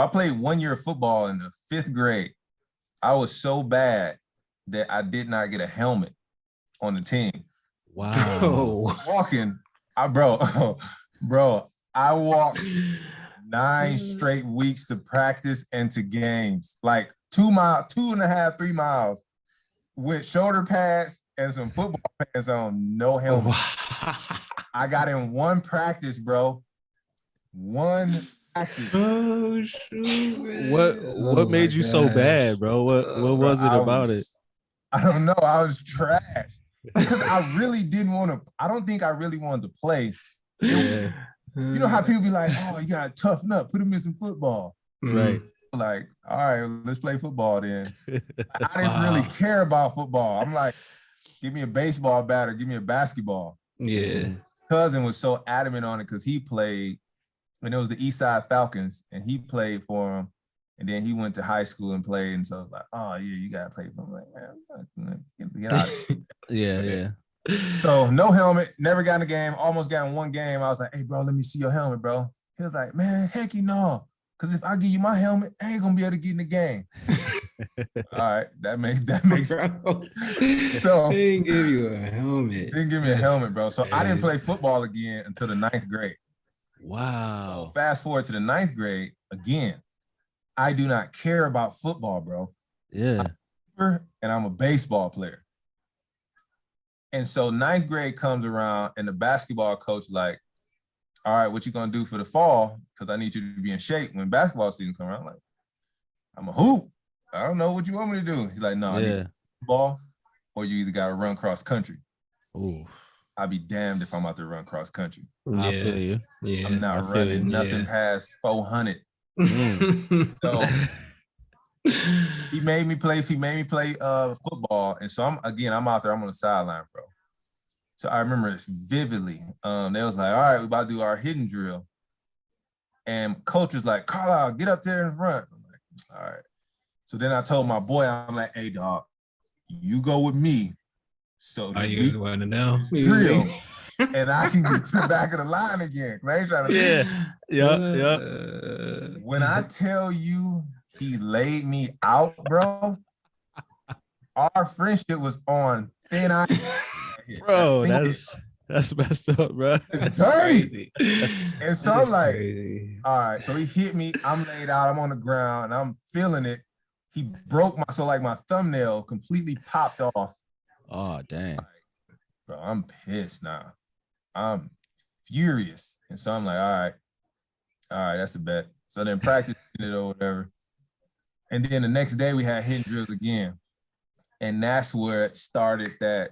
I played 1 year of football in the 5th grade. I was so bad that I did not get a helmet on the team. Wow. Walking, bro, I walked 9 straight weeks to practice and to games, like 2.5, 3 miles with shoulder pads and some football pants on, no helmet. I got in one practice, bro. One practice. Oh shoot! Man. What made you so bad, bro? What was it about it? I don't know. I was trash because I really didn't want to. I don't think I really wanted to play. You know how people be like, "Oh, you gotta toughen up, put him in some football." Right. Like, all right, let's play football then. I didn't really care about football. I'm like, give me a baseball bat or give me a basketball. Yeah. Cousin was so adamant on it because he played, and it was the East Side Falcons, and he played for him. And then he went to high school and played, and so I was like, oh yeah, you gotta play for him. Like, man, get out of here. Yeah. So no helmet, never got in a game, almost got in one game. I was like, hey bro, let me see your helmet, bro. He was like, man, heck you no. Because if I give you my helmet, I ain't gonna be able to get in the game. All right, that makes sense. So they didn't give you a helmet. Didn't give me a helmet, bro. So I didn't play football again until the 9th grade. Wow. So fast forward to the 9th grade again. I do not care about football, bro. Yeah. And I'm a baseball player. And so 9th grade comes around and the basketball coach like, all right, what you gonna do for the fall? Because I need you to be in shape when basketball season comes around. I'm like, I'm a hoop. I don't know what you want me to do. He's like, no, I need ball, or you either gotta run cross country. Ooh. I'd be damned if I'm out there run cross country. I feel you. Yeah. I'm not running nothing past 400. So he made me play football. And so I'm out there, I'm on the sideline, bro. So I remember it vividly. They was like, all right, we about to do our hidden drill. And coach was like, Carlisle, get up there in front. I'm like, all right. So then I told my boy, I'm like, hey dog, you go with me. So you want to know drill, and I can get to the back of the line again. I ain't trying to yeah. When I tell you he laid me out, bro, our friendship was on thin ice. Bro, that's messed up, bro. It's dirty. And so I'm like, all right. So he hit me. I'm laid out. I'm on the ground. And I'm feeling it. He broke my thumbnail completely popped off. Oh, dang. Bro, I'm pissed now. I'm furious. And so I'm like, all right, that's a bet. So then practice it or whatever. And then the next day we had hidden drills again. And that's where it started that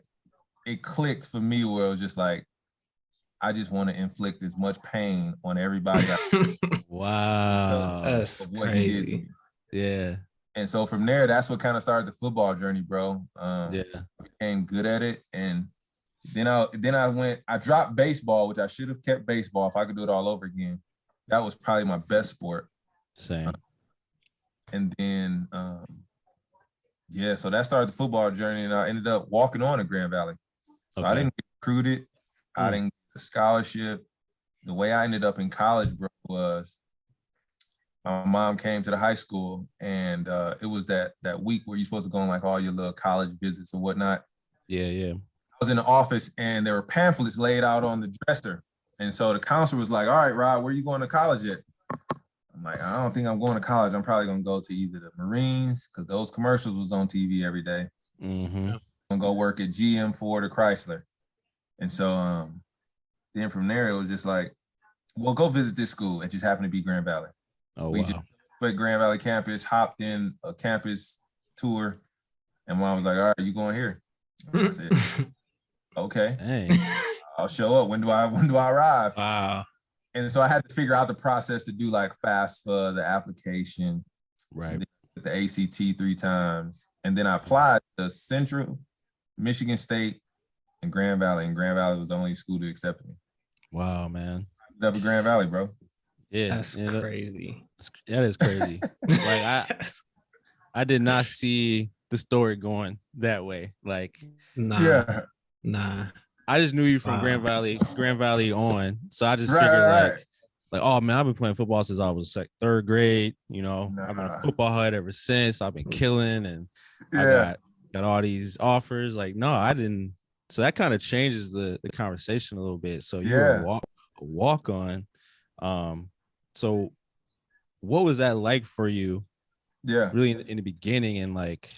it clicked for me where it was just like, I just want to inflict as much pain on everybody. Wow. That's what crazy. he did to me. Yeah. And so from there, that's what kind of started the football journey, bro. I became good at it. And then I dropped baseball, which I should have kept baseball if I could do it all over again. That was probably my best sport. Same. And then, so that started the football journey, and I ended up walking on to Grand Valley. So I didn't get recruited. I didn't get a scholarship. The way I ended up in college, bro, was my mom came to the high school, and it was that week where you're supposed to go on like all your little college visits and whatnot. Yeah. I was in the office, and there were pamphlets laid out on the dresser. And so the counselor was like, all right, Rod, where are you going to college at? I'm like, I don't think I'm going to college. I'm probably going to go to either the Marines, because those commercials was on TV every day. Mm-hmm. I'm going to go work at GM, Ford, or Chrysler. And so then from there, it was just like, well, go visit this school. It just happened to be Grand Valley. Oh, we wow. just went Grand Valley campus, hopped in a campus tour, and mom was like, all right, you going here? I said, okay. Dang. I'll show up. When do I arrive? Wow. And so I had to figure out the process to do like FAFSA, the application, right? The ACT 3 times, and then I applied to Central, Michigan State, and Grand Valley. And Grand Valley was the only school to accept me. Wow, man. Love Grand Valley, bro. Yeah, that's crazy. That is crazy. Like I did not see the story going that way. Like, nah. I just knew you from Grand Valley on. So I just figured like like, oh man, I've been playing football since I was like third grade. You know, I've been a football head ever since. I've been killing, and I got all these offers. Like, no, I didn't. So that kind of changes the conversation a little bit. So you were a walk on. So what was that like for you? Yeah. Really in the beginning, and like,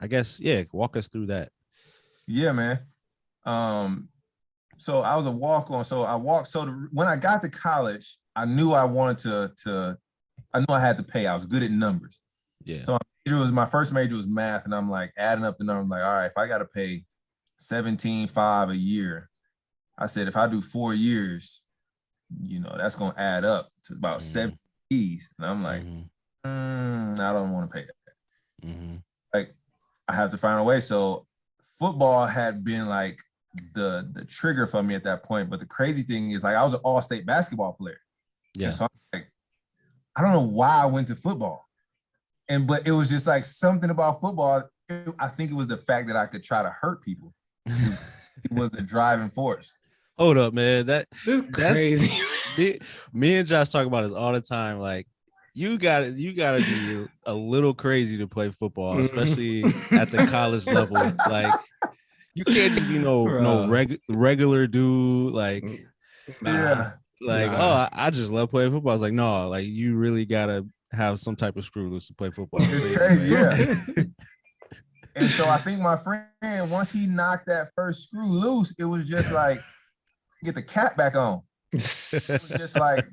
I guess, walk us through that. Yeah, man. So I was a walk on. So I walked. So when I got to college, I knew I wanted to. I knew I had to pay. I was good at numbers. Yeah. So my first major was math, and I'm like adding up the numbers. I'm like, all right, if I got to pay $17,500 a year, I said if I do 4 years, that's gonna add up to about 70 E's. And I'm like, I don't want to pay that. Like, I have to find a way. So football had been like the trigger for me at that point. But the crazy thing is, like, I was an all-state basketball player. Yeah. And so I'm like, I don't know why I went to football. But it was just like something about football. I think it was the fact that I could try to hurt people. It was the driving force. Hold up, man. That's crazy. Me and Josh talk about this all the time. Like, you gotta be a little crazy to play football, especially at the college level. Like, you can't just be no regular dude. Like, I just love playing football. I was like, no, like, you really gotta have some type of screw loose to play football. It's crazy, yeah. And so I think my friend, once he knocked that first screw loose, it was just like, get the cap back on. It was just like,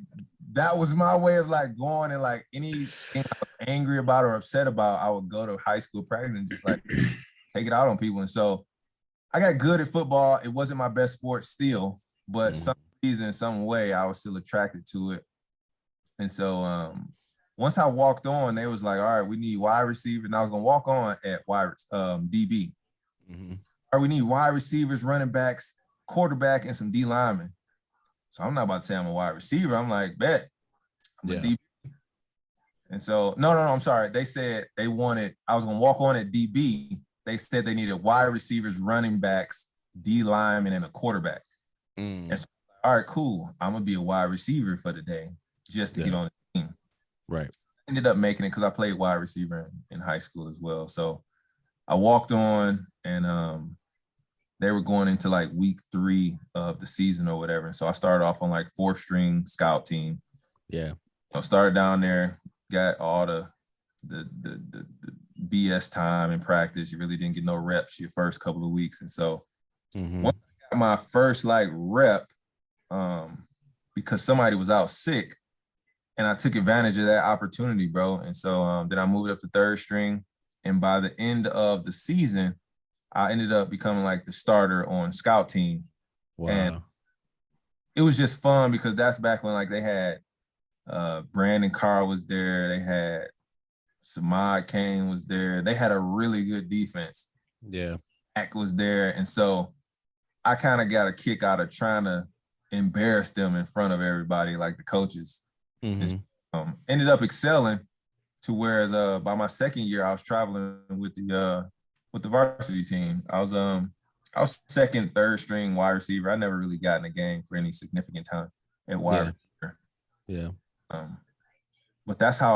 that was my way of like going, and like anything I was angry about or upset about, I would go to high school practice and just like take it out on people. And so I got good at football. It wasn't my best sport still, but some reason, some way, I was still attracted to it. And so once I walked on, they was like, all right, we need wide receiver. And I was gonna walk on at DB. All right, we need wide receivers, running backs, quarterback, and some D linemen. So I'm not about to say I'm a wide receiver. I'm like, bet. I'm a DB. And so, no, I'm sorry. They said I was going to walk on at DB. They said they needed wide receivers, running backs, D linemen, and a quarterback. And so, all right, cool. I'm going to be a wide receiver for the day just to get on the team. Right. Ended up making it because I played wide receiver in high school as well. So I walked on, and they were going into like week 3 of the season or whatever. And so I started off on like 4th string scout team. Yeah. I started down there, got all the BS time in practice. You really didn't get no reps your first couple of weeks. And so once I got my first like rep, because somebody was out sick, and I took advantage of that opportunity, bro. And so then I moved up to 3rd string. And by the end of the season, I ended up becoming like the starter on scout team. Wow. And it was just fun because that's back when like they had Brandon Carr was there. They had Samad Kane was there. They had a really good defense. Yeah. Mac was there. And so I kind of got a kick out of trying to embarrass them in front of everybody, like the coaches. And, ended up excelling to whereas by my second year, I was traveling with the varsity team. I was 2nd, 3rd string wide receiver. I never really got in a game for any significant time at wide receiver. Yeah. But that's how I